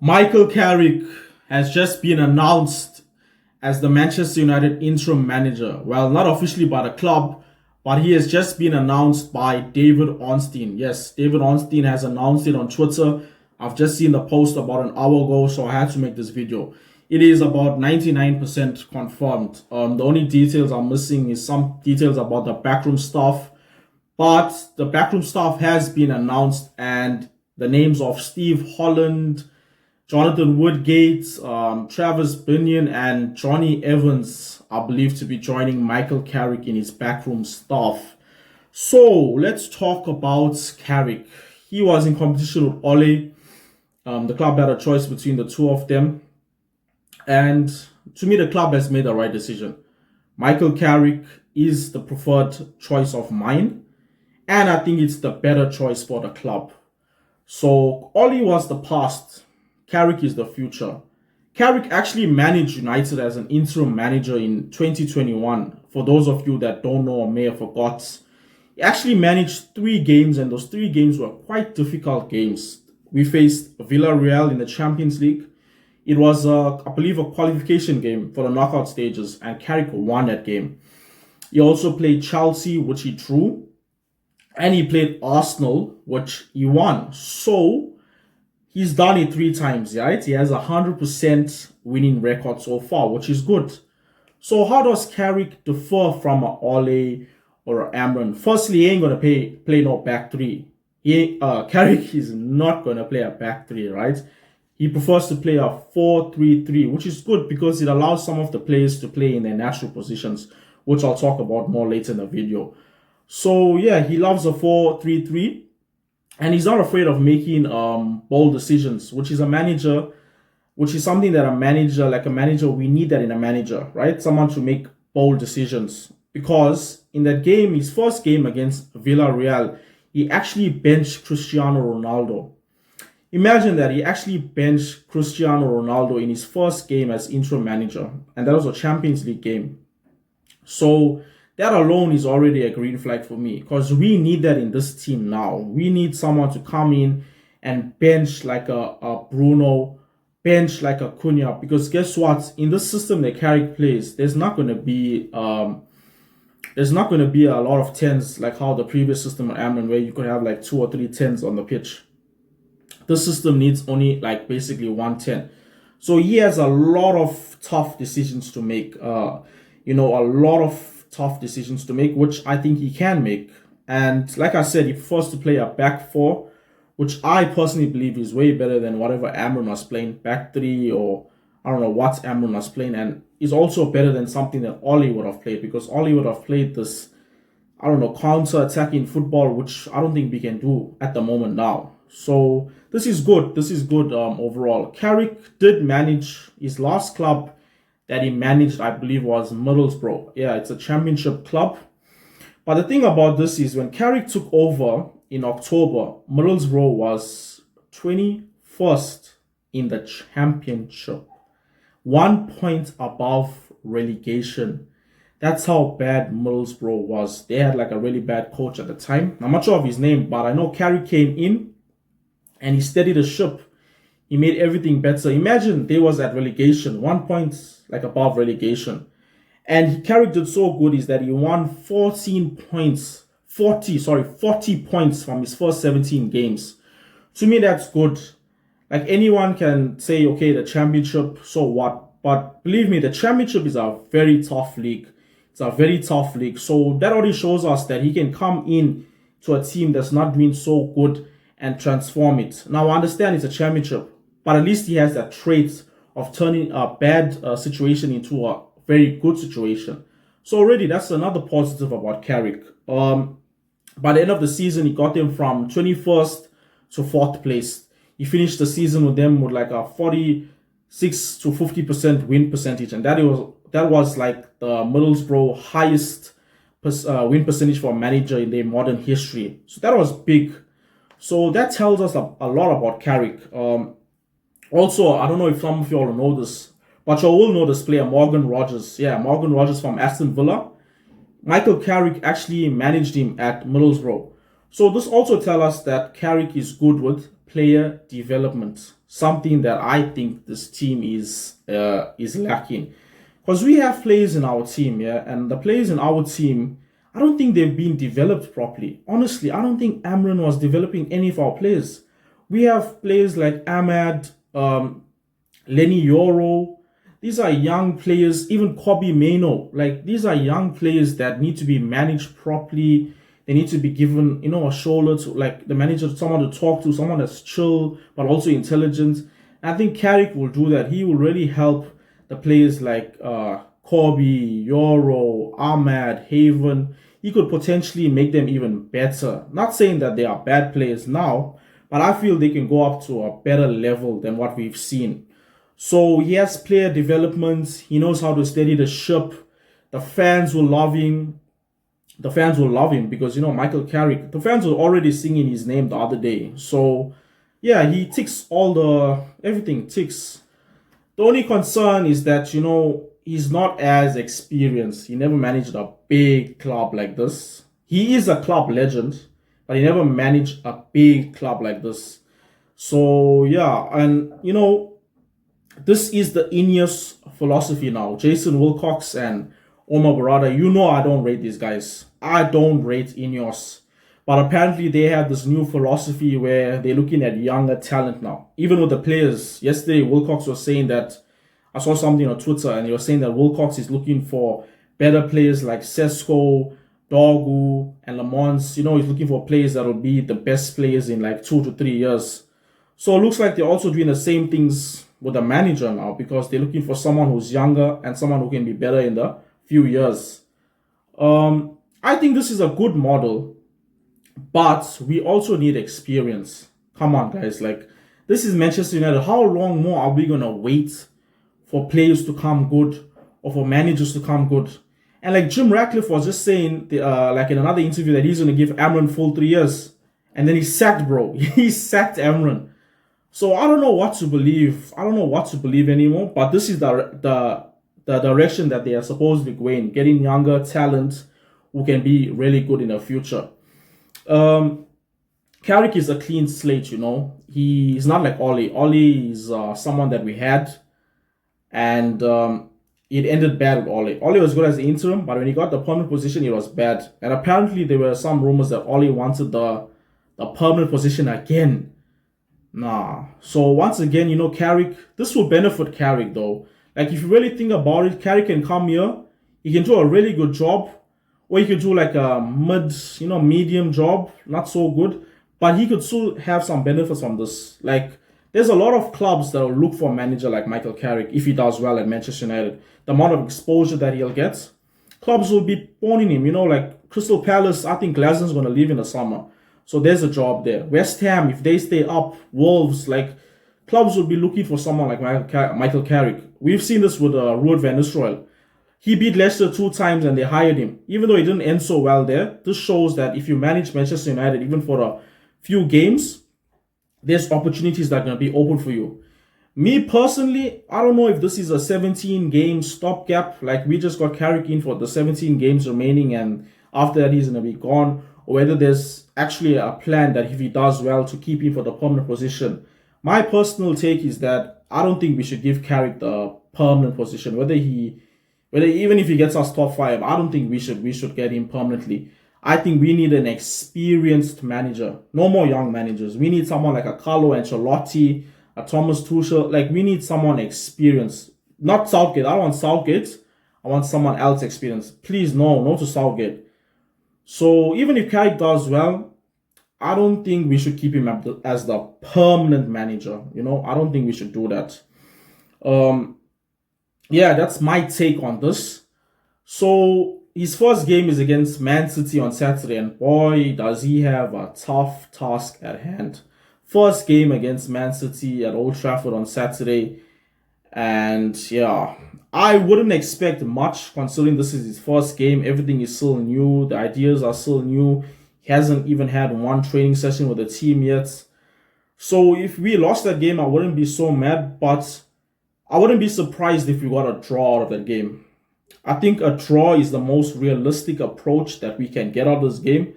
Michael Carrick has just been announced as the Manchester United interim manager. Well, not officially by the club, but he has just been announced by David Ornstein. Yes, David Ornstein has announced it on Twitter. I've just seen the post about an hour ago, so I had to make this video. It is about 99% confirmed. The only details I'm missing is some details about the backroom staff, but the backroom staff has been announced, and the names of Steve Holland, Jonathan Woodgate, Travis Binion, and Johnny Evans are believed to be joining Michael Carrick in his backroom staff. So let's talk about Carrick. He was in competition with Ole. The club had a choice between the two of them. And to me, the club has made the right decision. Michael Carrick is the preferred choice of mine. And I think it's the better choice for the club. So Ole was the past. Carrick is the future. Carrick actually managed United as an interim manager in 2021. For those of you that don't know or may have forgot, he actually managed 3 games, and those 3 games were quite difficult games. We faced Villarreal in the Champions League. It was, I believe, a qualification game for the knockout stages, and Carrick won that game. He also played Chelsea, which he drew, and he played Arsenal, which he won. So he's done it 3 times, right? He has a 100% winning record so far, which is good. So how does Carrick differ from a Ole or Amran? Firstly, he ain't going to play no back three. Carrick is not going to play a back three, right? He prefers to play a 4-3-3, which is good because it allows some of the players to play in their natural positions, which I'll talk about more later in the video. So yeah, he loves a 4-3-3. And he's not afraid of making bold decisions, which is something that a manager, we need that in a manager, right? Someone to make bold decisions. Because in that game, his first game against Villarreal, he actually benched Cristiano Ronaldo. Imagine that he actually benched Cristiano Ronaldo in his first game as interim manager, and that was a Champions League game. So that alone is already a green flag for me, because we need that in this team now. We need someone to come in and bench like a Bruno, bench like a Cunha, because guess what? In this system that Carrick plays, there's not going to be a lot of 10s like how the previous system at Amman, where you could have like 2 or 3 10s on the pitch. This system needs only like basically 1 10. So he has a lot of tough decisions to make. A lot of tough decisions to make, which I think he can make. And like I said, he prefers to play a back 4, which I personally believe is way better than whatever Amran was playing, back 3, or I don't know what Amran was playing. And is also better than something that Ole would have played, because Ole would have played this, I don't know, counter-attacking football, which I don't think we can do at the moment now. So this is good. This is good overall. Carrick did manage his last club that he managed, I believe, was Middlesbrough. Yeah, it's a championship club. But the thing about this is when Carrick took over in October, Middlesbrough was 21st in the championship. 1 point above relegation. That's how bad Middlesbrough was. They had like a really bad coach at the time. I'm not sure of his name, but I know Carrick came in and he steadied the ship. He made everything better. Imagine they was at relegation, 1 point like above relegation. And Carrick did so good is that he won 40 points from his first 17 games. To me, that's good. Like anyone can say, okay, the championship, so what? But believe me, the championship is a very tough league. It's a very tough league. So that already shows us that he can come in to a team that's not doing so good and transform it. Now, I understand it's a championship, but at least he has that trait of turning a bad situation into a very good situation. So already that's another positive about Carrick. By the end of the season, he got them from 21st to 4th place. He finished the season with them with like a 46 to 50% win percentage, and that was like the Middlesbrough highest win percentage for a manager in their modern history. So that was big. So that tells us a lot about Carrick. Also, I don't know if some of you all know this, but you will know this player, Morgan Rogers. Yeah, Morgan Rogers from Aston Villa. Michael Carrick actually managed him at Middlesbrough. So this also tells us that Carrick is good with player development, something that I think this team is lacking. Because we have players in our team, yeah, and the players in our team, I don't think they've been developed properly. Honestly, I don't think Amran was developing any of our players. We have players like Ahmad, Lenny Yoro. These are young players, even Kobe Mano. Like, these are young players that need to be managed properly. They need to be given, a shoulder to, like, the manager, someone to talk to, someone that's chill, but also intelligent. And I think Carrick will do that. He will really help the players like Kobe, Yoro, Ahmad, Haven. He could potentially make them even better. Not saying that they are bad players now, but I feel they can go up to a better level than what we've seen. So he has player development. He knows how to steady the ship. The fans will love him. The fans will love him because, Michael Carrick, the fans were already singing his name the other day. So, yeah, he ticks everything ticks. The only concern is that, he's not as experienced. He never managed a big club like this. He is a club legend, but he never managed a big club like this. So, yeah, and, this is the Ineos philosophy now. Jason Wilcox and Omar Barada, I don't rate these guys. I don't rate Ineos. But apparently they have this new philosophy where they're looking at younger talent now. Even with the players. Yesterday, Wilcox was saying that, I saw something on Twitter, and he was saying that Wilcox is looking for better players like Sesko, Dorgu, and Lamont. He's looking for players that will be the best players in like 2 to 3 years. So it looks like they're also doing the same things with the manager now because they're looking for someone who's younger and someone who can be better in the few years. I think this is a good model, but we also need experience. Come on, guys. Like, this is Manchester United. How long more are we going to wait for players to come good or for managers to come good? And like Jim Ratcliffe was just saying, like in another interview, that he's going to give Amran full 3 years. And then he sacked, bro. He sacked Amran. So I don't know what to believe. I don't know what to believe anymore. But this is the direction that they are supposed to be going, getting younger talent who can be really good in the future. Carrick is a clean slate, He's not like Ollie. Ollie is someone that we had, and it ended bad with Ollie. Ollie was good as the interim, but when he got the permanent position, it was bad. And apparently there were some rumors that Ollie wanted the permanent position again. Nah. So once again, Carrick, this will benefit Carrick though. Like, if you really think about it, Carrick can come here, he can do a really good job, or he could do like a medium job, not so good, but he could still have some benefits from this. Like, there's a lot of clubs that will look for a manager like Michael Carrick if he does well at Manchester United. The amount of exposure that he'll get, clubs will be pawning him. Like Crystal Palace, I think Glaston's going to leave in the summer. So there's a job there. West Ham, if they stay up, Wolves, like, clubs will be looking for someone like Michael Carrick. We've seen this with Ruud van Nistelrooy. He beat Leicester 2 times and they hired him. Even though it didn't end so well there, this shows that if you manage Manchester United, even for a few games, there's opportunities that are going to be open for you. Me personally, I don't know if this is a 17-game stopgap, like we just got Carrick in for the 17 games remaining and after that he's going to be gone, or whether there's actually a plan that if he does well to keep him for the permanent position. My personal take is that I don't think we should give Carrick the permanent position. Whether even if he gets us top 5, I don't think we should get him permanently. I think we need an experienced manager. No more young managers. We need someone like a Carlo Ancelotti, a Thomas Tuchel. Like, we need someone experienced. Not Southgate. I don't want Southgate. I want someone else experienced. Please, no to Southgate. So even if Carrick does well, I don't think we should keep him as the permanent manager. I don't think we should do that. Yeah, that's my take on this. So his first game is against Man City on Saturday, and boy, does he have a tough task at hand. First game against Man City at Old Trafford on Saturday, and yeah, I wouldn't expect much considering this is his first game. Everything is still new. The ideas are still new. He hasn't even had one training session with the team yet. So if we lost that game, I wouldn't be so mad, but I wouldn't be surprised if we got a draw out of that game. I think a draw is the most realistic approach that we can get out of this game.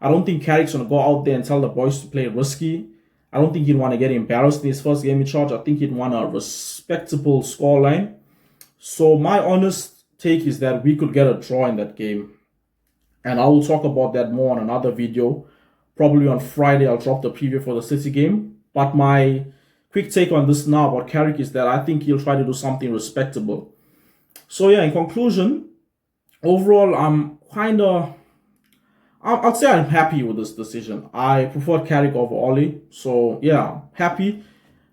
I don't think Carrick's going to go out there and tell the boys to play risky. I don't think he'd want to get embarrassed in his first game in charge. I think he'd want a respectable scoreline. So my honest take is that we could get a draw in that game. And I will talk about that more on another video. Probably on Friday, I'll drop the preview for the City game. But my quick take on this now about Carrick is that I think he'll try to do something respectable. So yeah, in conclusion, overall, I'd say I'm happy with this decision. I prefer Carrick over Ole. So yeah, happy.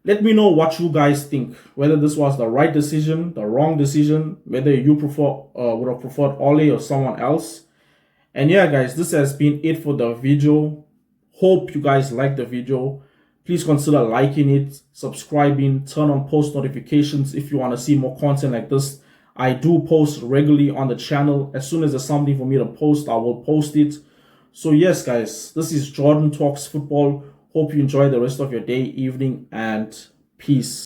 Let me know what you guys think. Whether this was the right decision, the wrong decision, whether you would have preferred Ole or someone else. And yeah, guys, this has been it for the video. Hope you guys liked the video. Please consider liking it, subscribing, turn on post notifications if you want to see more content like this. I do post regularly on the channel. As soon as there's something for me to post, I will post it. So yes, guys, this is Jordan Talks Football. Hope you enjoy the rest of your day, evening, and peace.